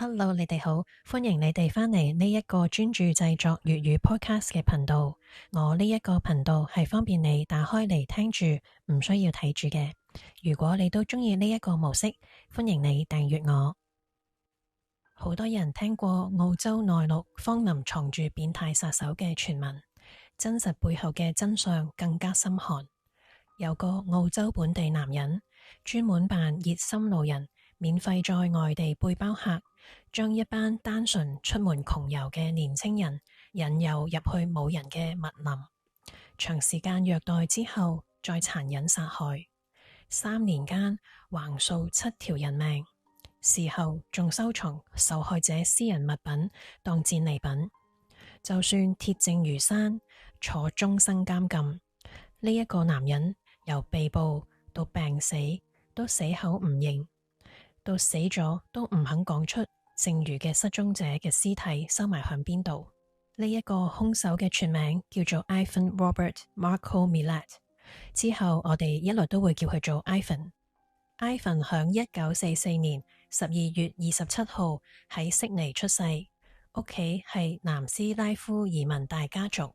Hello，你哋好，歡迎你哋返嚟呢一個專注製作粵語 podcast 嘅頻道。我呢一個頻道係方便你打開嚟聽住，唔需要睇住嘅。如果你都鍾意呢一個模式，歡迎你訂閱我。好多人聽過澳洲內陸荒林藏住變態殺手嘅傳聞，真實背後嘅真相更加心寒。有個澳洲本地男人專門扮熱心路人，免費在外地背包客，將一班單純出門窮遊嘅年青人引誘入去冇人嘅密林，長時間虐待之後再殘忍殺害，3年間橫掃7條人命，事後仲收藏受害者私人物品當戰利品。就算鐵證如山，坐終身監禁，呢一個男人由被捕到病死，都死口唔認，到死咗都唔肯講出剩餘嘅失蹤者嘅屍體收埋響邊度。呢一個兇手嘅全名叫做 Ivan Robert Marco Millett， 之後我哋一律都會叫佢做 Ivan。 Ivan 響1944年12月27號喺悉尼出世，屋企係南斯拉夫移民大家族，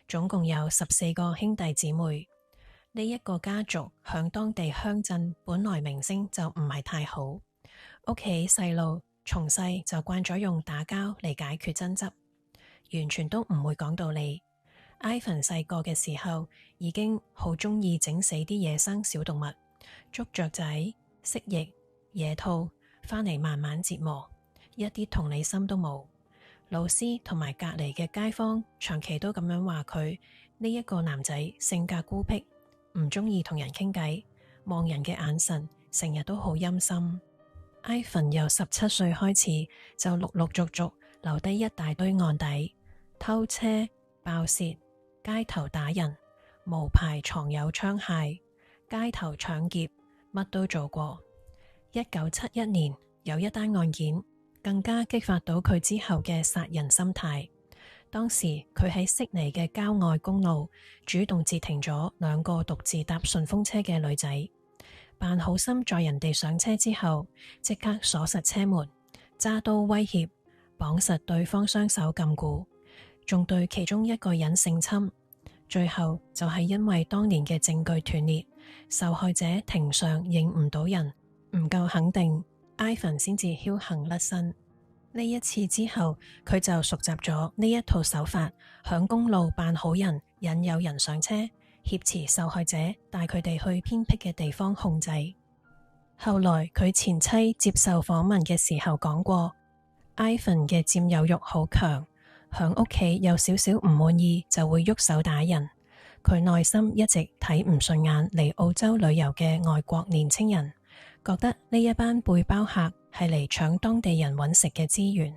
總共有14個兄弟姊妹。呢一個家族響當地鄉鎮本來名聲就唔係太好，屋企細路從細就慣咗用打交嚟解決爭執，完全都唔會講道理。Ivan 細個嘅時候已經好鍾意整死啲野生小動物，捉雀仔、蜥蜴、野兔返嚟慢慢折磨，一啲同理心都冇。老師同埋隔籬嘅街坊長期都咁樣話佢呢一個男仔性格孤僻，唔鍾意同人傾偈，望人嘅眼神成日都好陰森。Ivan 由17歲開始就陸陸續續留低一大堆案底，偷車、爆竊、街頭打人、無牌藏有槍械、街頭搶劫，乜都做過。1971年有一單案件更加激發到佢之後嘅殺人心態。當時佢喺悉尼嘅郊外公路主動截停咗2個獨自搭順風車嘅女仔，扮好心載人哋上車之後，即刻鎖實車門，揸刀威脅，綁實對方雙手禁錮，仲對其中一個人性侵。最後就係因為當年嘅證據斷裂，受害者庭上認唔到人，唔夠肯定，Ivan 先至僥倖甩身。呢一次之後，佢就熟習咗呢一套手法，響公路扮好人，引誘人上車，挾持受害者，帶佢哋去偏僻嘅地方控制。後來佢前妻接受訪問嘅時候講過，Ivan 嘅佔有欲好強，響屋企有少少唔滿意就會喐手打人。佢內心一直睇唔順眼嚟澳洲旅遊嘅外國年青人，覺得呢一班背包客係嚟搶當地人揾食嘅資源。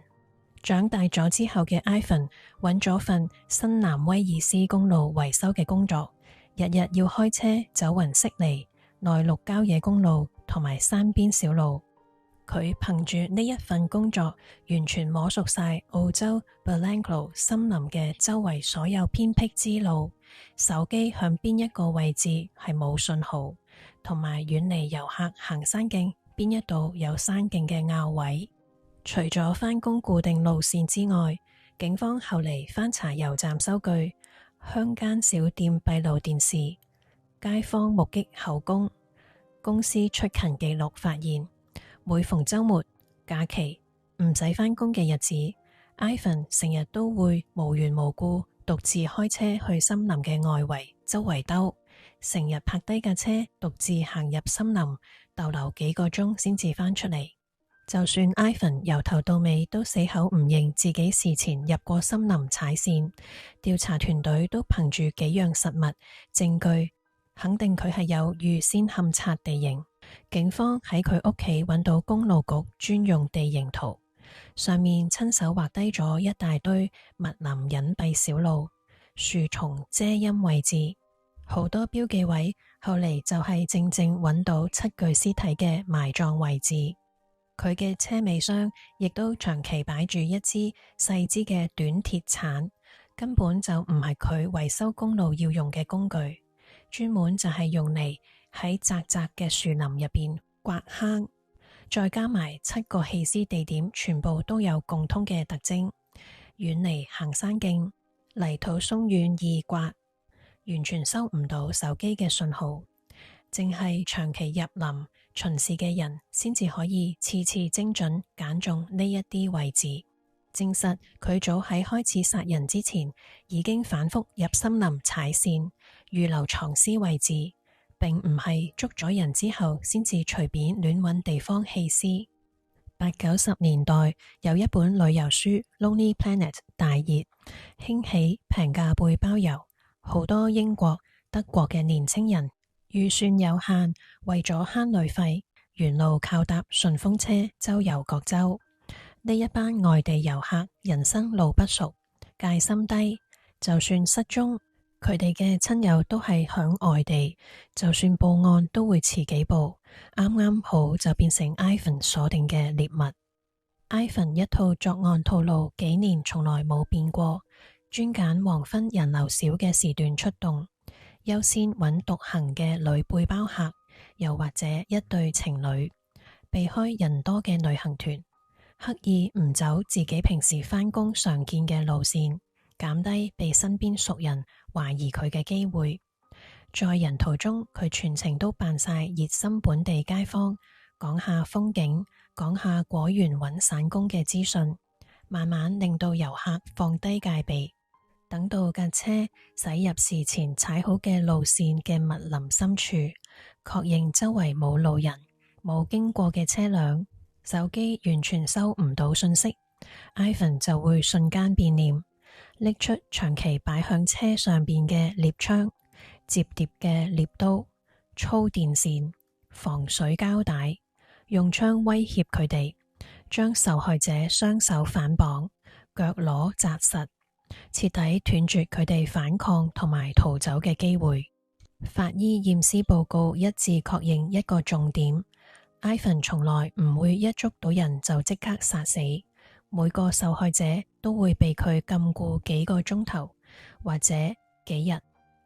長大咗之後嘅 Ivan 揾咗份新南威爾斯公路維修嘅工作，日日要開車走勻悉尼、內陸郊野公路同埋山邊小路。佢憑住呢一份工作，完全摸熟晒澳洲 Belanglo 森林嘅周圍所有偏僻之路，手機向邊一個位置係冇信號，同埋遠離遊客行山徑邊一度有山徑嘅坳位。除咗返工固定路線之外，警方後嚟翻查油站收據、鄉間小店閉路電視、街坊目擊口供、公司出勤記錄，發現每逢週末、假期唔使返工嘅日子，Ivan 成日都會無緣無故獨自開車去森林嘅外圍周圍兜，成日泊低架車獨自行入森林，逗留幾個鐘先至返出嚟。就算 Ivan 由頭到尾都死口唔認自己事前入過森林踩線，調查團隊都憑住幾樣實物證據，肯定佢係有預先勘察地形。警方喺佢屋企揾到公路局專用地形圖，上面親手畫低咗一大堆密林隱蔽小路、樹叢遮陰位置，好多標記位後嚟就係正正揾到7具屍體嘅埋葬位置。佢嘅車尾箱亦都長期擺住一支細支嘅短鐵鏟，根本就唔係佢維修公路要用嘅工具，專門就係用嚟喺窄窄嘅樹林入邊刮坑。再加埋7個棄屍地點全部都有共通嘅特徵，遠離行山徑，泥土鬆軟易刮，完全收唔到手機嘅信號，淨係長期入林巡視嘅人先至可以次次精準揀中呢一啲位置，證實佢早喺開始殺人之前已經反覆入森林踩線，預留藏屍位置，並唔係捉咗人之後先至隨便亂揾地方棄屍。8、90年代有一本旅遊書 Lonely Planet 大熱，興起平價背包遊，好多英國、德國嘅年輕人預算有限，為咗慳旅費，沿路靠搭順風車周遊各州。呢一班外地遊客人生路不熟，戒心低，就算失蹤，佢哋嘅親友都係響外地，就算報案都會遲幾步，啱啱好就變成 Ivan 鎖定嘅獵物。Ivan 一套作案套路幾年從來冇變過，專揀黃昏人流少嘅時段出動，優先揾獨行嘅女背包客，又或者一對情侶，避開人多嘅旅行團，刻意唔走自己平時返工常見嘅路線，減低被身邊熟人懷疑佢嘅機會。在人途中，佢全程都扮晒熱心本地街坊，講下風景，講下果園揾散工嘅資訊，慢慢令到遊客放低戒備。等到架車駛入事前踩好嘅路線嘅密林深處，確認周圍冇路人，冇經過嘅車輛，手機完全收唔到訊息， Ivan 就會瞬間變臉，拎出長期擺響車上邊嘅獵槍、摺疊嘅獵刀、粗電線、防水膠帶，用槍威脅佢哋，將受害者雙手反綁，腳踝紮實，徹底斷絕佢哋反抗同埋逃走嘅機會。法醫驗屍報告一致確認一個重點， Ivan 從來唔會一捉到人就即刻殺死，每個受害者都會被佢禁錮幾個鐘頭或者幾日，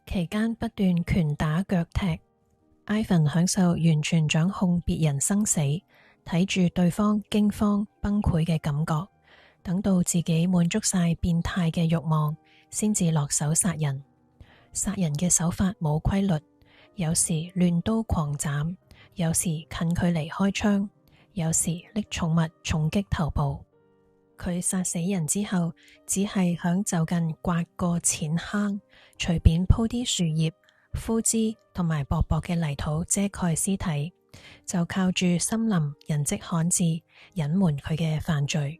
期間不斷拳打腳踢。Ivan 享受完全掌控別人生死，睇住對方驚慌崩潰嘅感覺，等到自己滿足晒變態嘅慾望，先至落手殺人。殺人嘅手法冇規律，有時亂刀狂斬，有時近距離開槍，有時拎重物重擊頭部。佢殺死人之後，只係響就近刮個淺坑，隨便鋪啲樹葉、枯枝同埋薄薄嘅泥土遮蓋屍體，就靠住森林人跡罕至隱瞞佢嘅犯罪。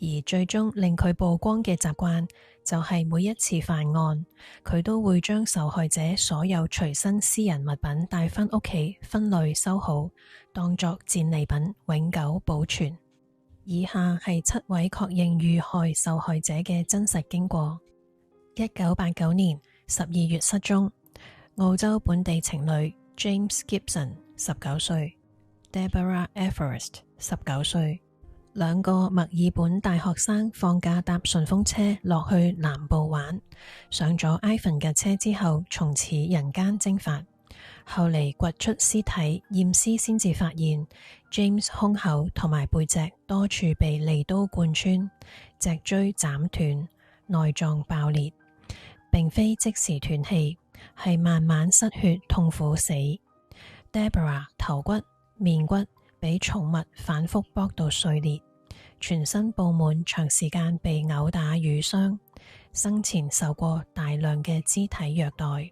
而最終令佢曝光嘅習慣，就係每一次犯案，佢都會將受害者所有隨身私人物品帶返屋企分類收好，當作戰利品永久保存。以下係7位確認遇害受害者嘅真實經過。1989年12月失蹤，澳洲本地情侶 James Gibson 19歲， Deborah Everest 19歲，兩個墨爾本大學生放假搭順風車落去南部玩，上咗 Ivan 嘅車之後，從此人間蒸發。後嚟掘出屍體驗屍，先至發現 James 胸口同埋背脊多處被利刀貫穿，脊椎斬斷，內臟爆裂，並非即時斷氣，係慢慢失血痛苦死。Deborah 頭骨、面骨俾寵物反覆剝到碎裂，全身布滿長時間被毆打瘀傷，生前受過大量嘅肢體虐待。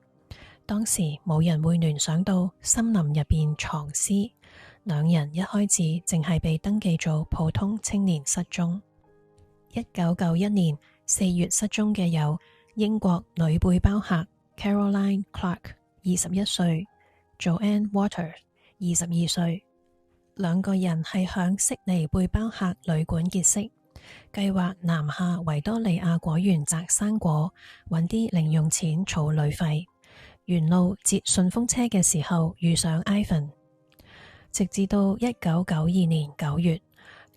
當時冇人會聯想到森林入邊藏屍，兩人一開始淨係被登記做普通青年失蹤。1991年4月失蹤嘅有英國女背包客 Caroline Clark 21歲，Joanne Waters 22歲，兩個人係響悉尼背包客旅館結識，計劃南下維多利亞果園摘生果，搵啲零用錢儲旅費。沿路截順風車嘅時候遇上 Ivan， 直至到1992年9月，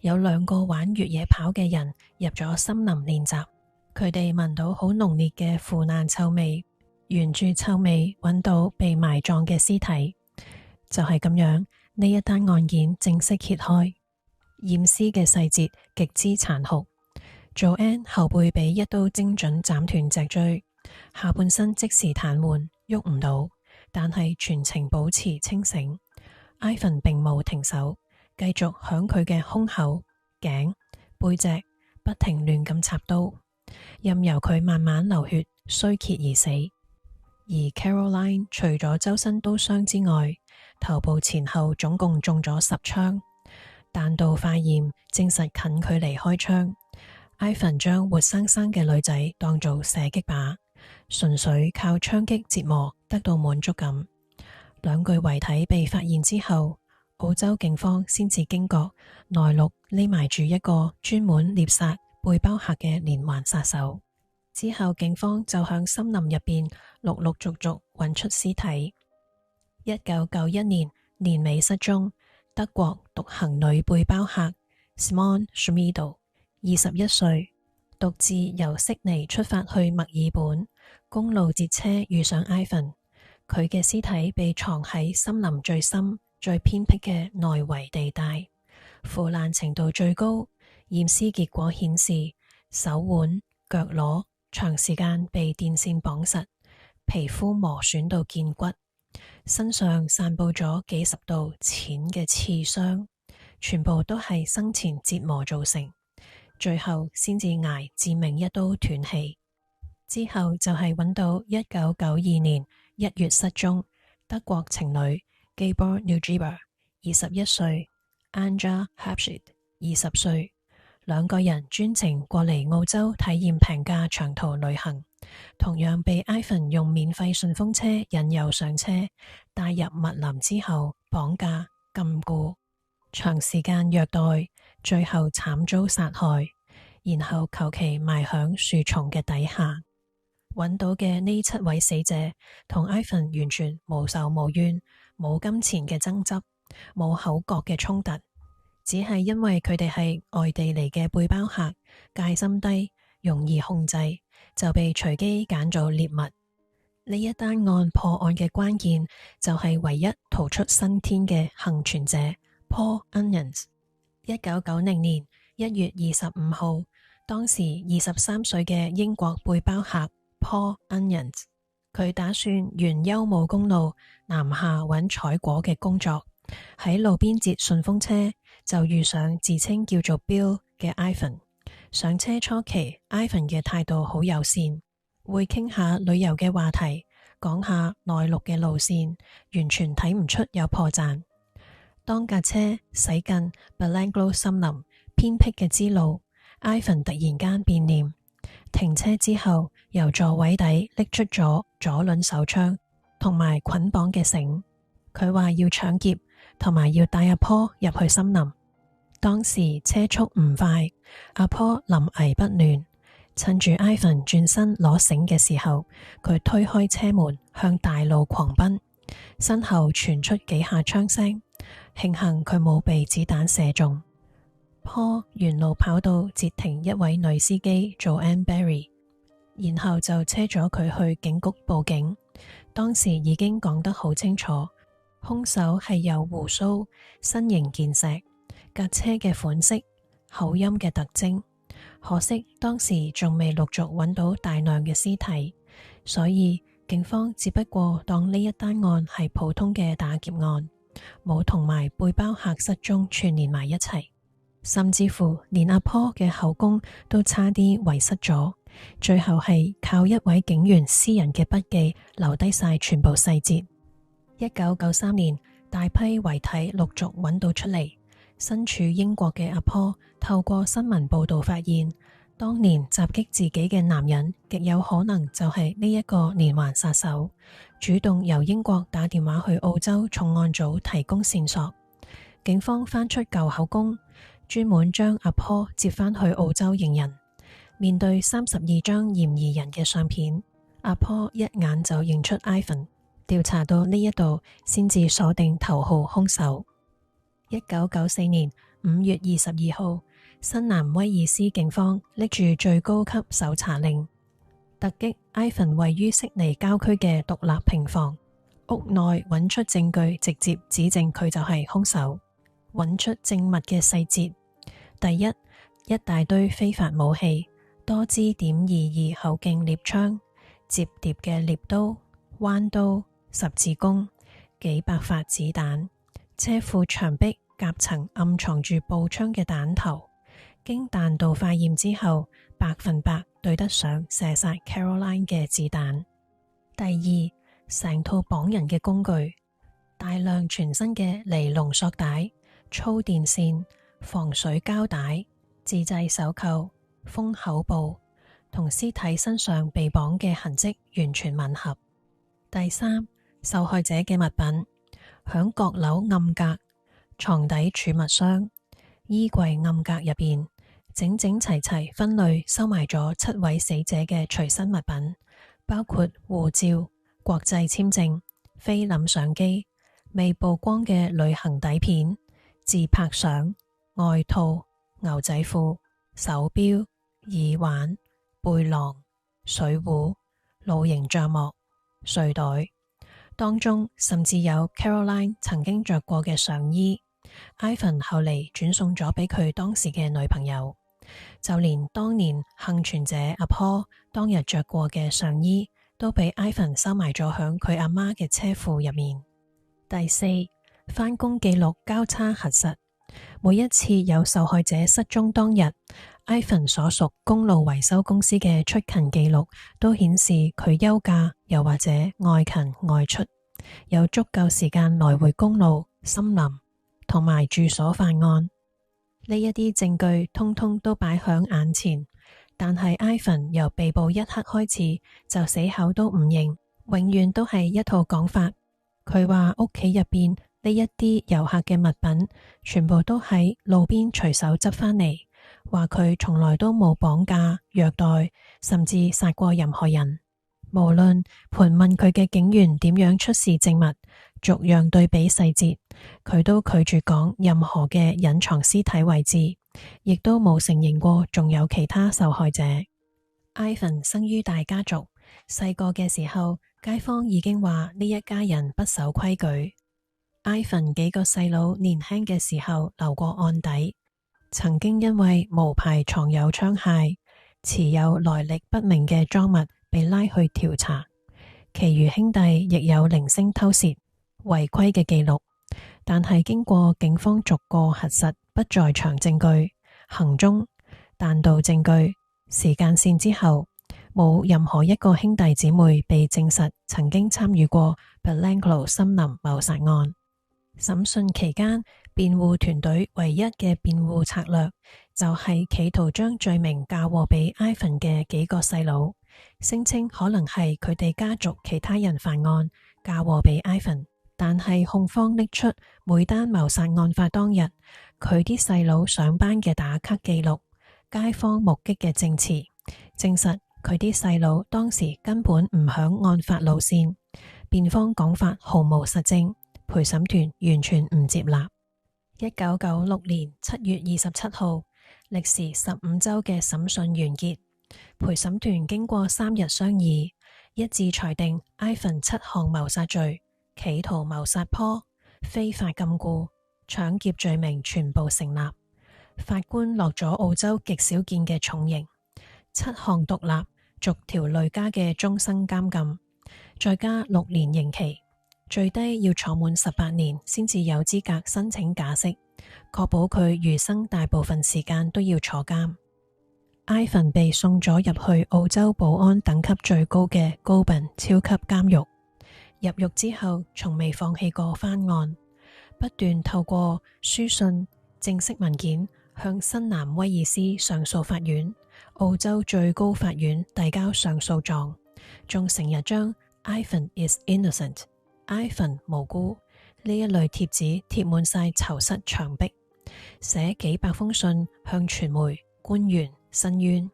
有2個玩越野跑嘅人入咗森林練習，佢哋聞到好濃烈嘅腐爛臭味，沿住臭味揾到被埋葬嘅屍體。就係咁樣，呢一單案件正式揭開。驗屍嘅細節極之殘酷。Joanne 後背被一刀精準斬斷脊椎，下半身即時癱瘓，喐唔到，但係全程保持清醒。Ivan 並冇停手，繼續響佢嘅胸口、頸、背脊不停亂咁插刀，任由佢慢慢流血，衰竭而死。而 Caroline 除咗周身刀傷之外，頭部前後總共中咗10槍，彈道化驗證實近距離開槍。Ivan 將活生生嘅女仔當做射擊靶，純粹靠槍擊折磨得到滿足感。兩具遺體被發現之後，澳洲警方先至驚覺內陸匿埋住一個專門獵殺背包客嘅連環殺手。之後警方就向森林入邊陸陸續續揾出屍體。1991年年尾失蹤，德國獨行女背包客 Simone Schmidl 21歲，獨自由悉尼出發去墨爾本，公路截車遇上 Ivan。佢嘅屍體被藏喺森林最深、最偏僻嘅內圍地帶，腐爛程度最高。驗屍結果顯示，手腕、腳踝長時間被電線綁實，皮膚磨損到見骨，身上散布咗幾十道淺嘅刺傷，全部都係生前折磨造成，最後先至挨致命一刀斷氣。之後就係揾到1992年1月失蹤德國情侶 Gabor Nujiber 21歲 Anja Habshid 20歲，兩個人專程過嚟澳洲體驗平價長途旅行，同樣被 Ivan 用免費順風車引誘上車，帶入密林之後綁架禁錮，長時間虐待，最後慘遭殺害，然後求其埋響樹叢嘅底下。揾到嘅呢7位死者同 Ivan 完全無仇無怨，冇金錢嘅爭執，冇口角嘅衝突，只係因為佢哋係外地嚟嘅背包客，戒心低，容易控制，就被隨機揀做獵物。呢一單案破案嘅關鍵就係唯一逃出生天嘅幸存者 Paul Onions。1990年1月25號，當時23歲嘅英國背包客Paul Onions， 佢打算沿休姆公路南下揾採果嘅工作，喺路邊截順風車就遇上自稱叫做 Bill 嘅 Ivan。上車初期 ，Ivan 嘅態度好友善，會傾下旅遊嘅話題，講下內陸嘅路線，完全睇唔出有破綻。當架車駛近 Belanglo 森林偏僻嘅支路，Ivan 突然間變臉。停車之後，由座位底拎出咗左輪手槍同埋捆綁嘅繩，佢話要搶劫同埋要帶阿坡入去森林。當時車速唔快，阿坡臨危不亂，趁住 Ivan 轉身攞繩嘅時候，佢推開車門向大路狂奔，身後傳出幾下槍聲，慶幸佢冇被子彈射中。坡沿路跑到截停一位女司機 Joanne Berry， 然後就車咗佢去警局報警。當時已經講得好清楚，兇手係有鬍鬚、身形健碩，架車嘅款式、口音嘅特徵。可惜當時仲未陸續揾到大量嘅屍體，所以警方只不過當呢一單案係普通嘅打劫案，冇同埋背包客失蹤串連埋一齊。甚至乎連阿坡嘅口供都差啲遺失咗，最後係靠一位警員私人嘅筆記留低晒全部細節。1993年，大批遺體陸續揾到出嚟，身處英國嘅阿坡透過新聞報道發現，當年襲擊自己嘅男人極有可能就係呢一個連環殺手，主動由英國打電話去澳洲重案組提供線索。警方翻出舊口供，專門將阿坡接返去澳洲認人。面對32張嫌疑人嘅相片，阿坡一眼就認出 Ivan。調查到呢一度，先至鎖定頭號兇手。1994年5月22號，新南威爾斯警方拎住最高級搜查令，突擊 Ivan 位於悉尼郊區嘅獨立平房，屋內揾出證據，直接指證佢就係兇手。揾出證物嘅細節第一，一大堆非法武器，多支.22口徑獵槍、摺疊嘅獵刀、彎刀、十字弓、幾百發子彈，車庫牆壁夾層暗藏住步槍嘅彈頭，經彈道化驗之後100%對得上射殺 Caroline 嘅子彈。第二，成套綁人嘅工具，大量全新嘅尼龍索帶、粗電線、防水膠帶、自製手扣、封口布，同屍體身上被綁嘅痕跡完全吻合。第三，受害者嘅物品，響閣樓暗格、床底儲物箱、衣櫃暗格入邊，整整齊齊分類收埋咗7位死者嘅隨身物品，包括護照、國際簽證、菲林相機、未曝光嘅旅行底片、自拍相、外套、牛仔褲、手錶、耳環、背囊、水壺、露營帳幕、睡袋，當中甚至有 Caroline 曾經着過嘅上衣，Ivan 後嚟轉送咗俾佢當時嘅女朋友。就連當年幸存者阿 Paul 當日着過嘅上衣，都俾 Ivan 收埋咗響佢阿媽嘅車庫入面。第四，返工記錄交叉核實，每一次有受害者失蹤當日，Ivan 所屬公路維修公司嘅出勤記錄都顯示佢休假又或者外勤外出，有足夠時間來回公路、森林同埋住所犯案。呢一啲證據通通都擺響眼前，但係 Ivan 由被捕一刻開始就死口都唔認，永遠都係一套講法。佢話屋企入邊呢一啲遊客嘅物品全部都喺路邊隨手執返嚟，話佢從來都冇綁架、虐待，甚至殺過任何人。無論盤問佢嘅警員點樣出示證物，逐樣對比細節，佢都拒絕講任何嘅隱藏屍體位置，亦都冇承認過仲有其他受害者。Ivan 生於大家族，細個嘅時候，街坊已經話呢一家人不守規矩。Ivan 幾個細佬年輕嘅時候留過案底，曾經因為無牌藏有槍械、持有來歷不明嘅贓物被拉去調查，其餘兄弟亦有零星偷竊、違規嘅記錄，但係經過警方逐個核實不在場證據、行蹤、彈道證據、時間線之後，冇任何一個兄弟姊妹被證實曾經參與過 Belanglo 森林謀殺案。審訊期間，辯護團隊唯一嘅辯護策略就係企圖將罪名嫁禍俾 Ivan 嘅幾個細佬，聲稱可能係佢哋家族其他人犯案，嫁禍俾 Ivan。但係控方拎出每單謀殺案發當日佢啲細佬上班嘅打卡記錄、街坊目擊嘅證詞，證實佢啲細佬當時根本唔響案發路線。辯方講法毫無實證，陪審團完全唔接納。1996年7月27號，歷時15週嘅審訊完結，陪審團經過3日商議，一致裁定 Ivan 7項謀殺罪、企圖謀殺Paul、非法禁錮、搶劫罪名全部成立。法官落咗澳洲極少見嘅重刑，7項獨立、逐條累加嘅終身監禁，再加6年刑期。最低要坐滿18年先至有資格申請假釋，確保佢餘生大部分時間都要坐監。Ivan 被送咗入去澳洲保安等級最高嘅高賓超級監獄，入獄之後從未放棄過翻案，不斷透過書信、正式文件向新南威爾斯上訴法院、澳洲最高法院遞交上訴狀，仲成日將 Ivan is innocent、Ivan 無辜呢一類貼紙貼滿晒囚室牆壁，寫幾百封信向傳媒、官員申冤。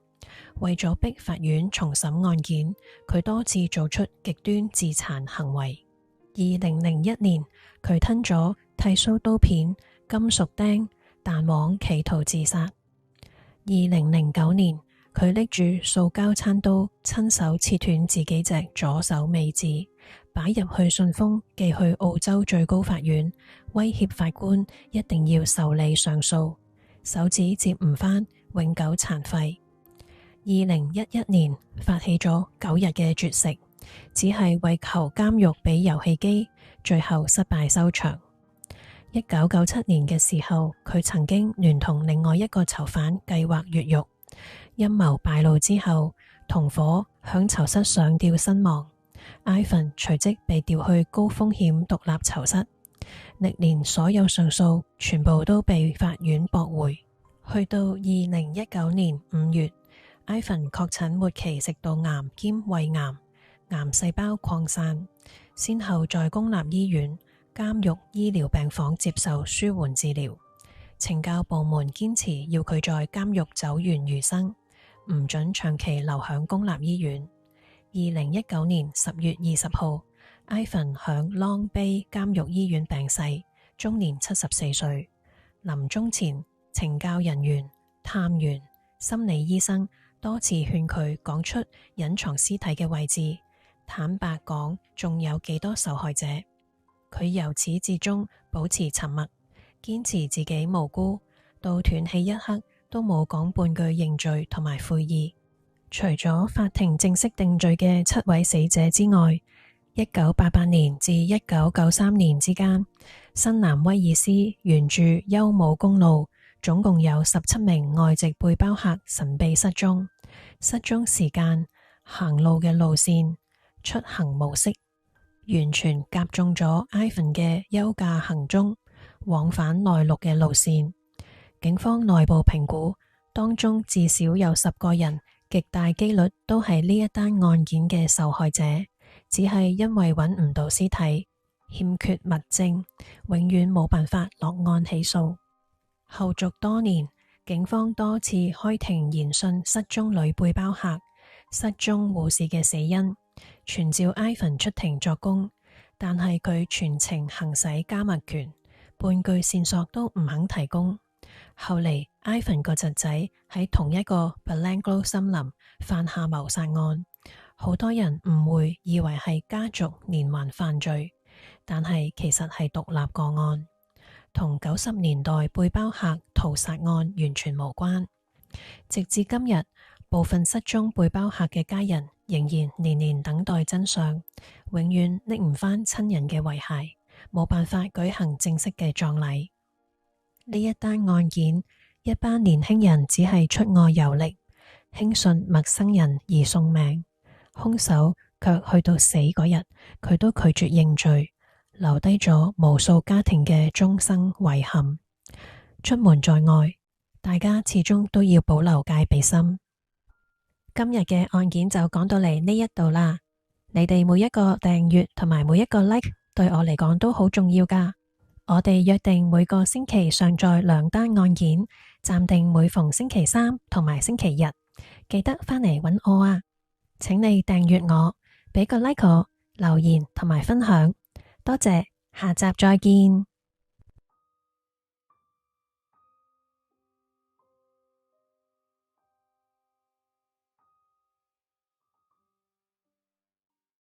為咗逼法院重審案件，佢多次做出極端自殘行為。2001年，佢吞咗剃鬚刀片、金屬釘、彈簧企圖自殺。2009年，佢拎住塑膠餐刀，親手切斷自己隻左手尾指，擺入去信封寄去澳洲最高法院，威脅法官一定要受理上訴。手指接唔返，永久殘廢。2011年發起咗9日嘅絕食，只係為求監獄俾遊戲機，最後失敗收場。1997年嘅時候，佢曾經聯同另外一個囚犯計劃越獄，陰謀敗露之後，同伙響囚室上吊身亡。Ivan 隨即被調去高風險獨立囚室，歷年所有上訴全部都被法院駁回。去到2019年5月，Ivan 確診末期食道癌兼胃癌，癌細胞擴散，先後在公立醫院、監獄醫療病房接受舒緩治療。懲教部門堅持要佢在監獄走完餘生，唔准長期留響公立醫院。2019年10月20號，Ivan 響 Long Bay 監獄醫院病逝，終年74歲。臨終前，懲教人員、探員、心理醫生多次勸佢講出隱藏屍體嘅位置，坦白講仲有幾多受害者。佢由始至終保持沉默，堅持自己無辜，到斷氣一刻都冇講半句認罪同埋悔意。除咗法庭正式定罪嘅7位死者之外，1988年至1993年之間，新南威爾斯沿住休姆公路，總共有17名外籍背包客神秘失蹤。失蹤時間、行路嘅路線、出行模式，完全夾中咗 Ivan 嘅休假行蹤、往返內陸嘅路線。警方內部評估，當中至少有10個人，極大機率都係呢一單案件嘅受害者，只係因為揾唔到屍體，欠缺物證，永遠冇辦法落案起訴。後續多年，警方多次開庭研訊失蹤女背包客、失蹤護士嘅死因，傳召 Ivan 出庭作供，但係佢全程行使緘默權，半句線索都唔肯提供。後嚟 Ivan 個侄仔喺同一個 Belanglo 森林犯下謀殺案，好多人誤會以為係家族連環犯罪，但係其實係獨立個案，同90年代背包客屠殺案完全無關。直至今日，部分失蹤背包客嘅家人仍然年年等待真相，永遠拎唔返親人嘅遺骸，冇辦法舉行正式嘅葬禮。呢一單案件，一班年輕人只係出外遊歷，輕信陌生人而送命，兇手卻去到死嗰日，佢都拒絕認罪，留低咗無數家庭嘅終生遺憾。出門在外，大家始終都要保留戒備心。今日嘅案件就講到嚟呢一度啦，你哋每一個訂閱同埋每一個 like 對我嚟講都好重要㗎。我哋約定每個星期上載2單案件，暫定每逢星期3同埋星期日，記得返嚟搵我啊！請你訂閱我，俾個 like 我，留言同埋分享，多謝，下集再見。